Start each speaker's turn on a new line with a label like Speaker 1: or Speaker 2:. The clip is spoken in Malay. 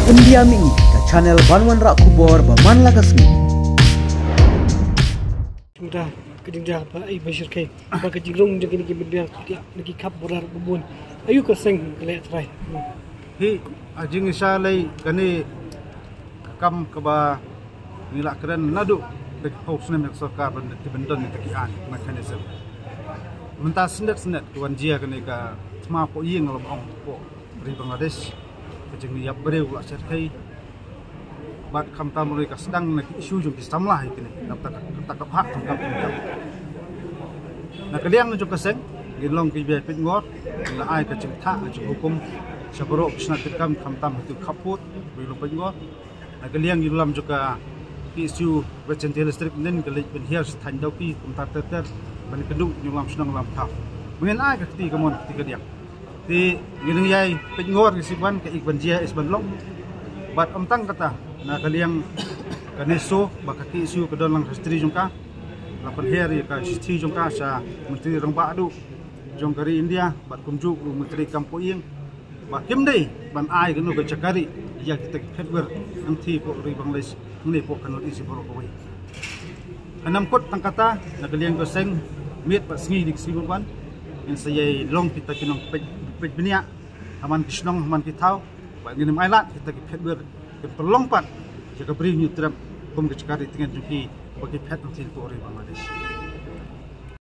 Speaker 1: India Mingi ke channel Banwan Rak Kubor Baman Lagasmi.
Speaker 2: Sudah kedindah ba ai bashir kai ba ka jinglong jeng ni bidar lagi kap borar bubun ayu ka seng le trai
Speaker 3: hi ajing isalai kani kam ka ba nila keren nadu de house nem sarkar ban de bendon ni takian mechanism mentas sendet tuan jia kani ka tma po ying lo ong po ri Bangladesh kajing ni yap breu la serkai bat kam tamuri ka sedang nak isu jung istamlah ikini tak hak kam nak kaliang jung kaseng gilong ki be pit ngot la ai ka chim tha jung hukum sabro kisna tikam tam itu kaput bi lo pit ngot nak kaliang gilam juga isu recentil listrik nen kali ben hier than dau ki kum tar ter ban kedung nyulam senang lam tha mengen ai ka ti kamon ti ka diak ti giling yai pit ngot ki siban ka ikban jia isban long bat tang kata na kaliang kaneso bakati isu kedon lang histri jongka lapan heri ka histri jongka sa menteri rongba adu jong kari India bat kumju menteri kampoing ba himdei ban ai ganu ka cakari ya kita kedwer ang ti po ri Bangladesh ni po kanot isi boro ko anam kot tang kata na kaliang ko seng mit ba sngi dik sibuban in sayay long kita kinong pej benia aman kisnong aman kitau ba nginim ailat kita kedwer perlongpat jika beri nyutram kum kecakari dengan juki bagi pet nanti itu orang Bangladesh.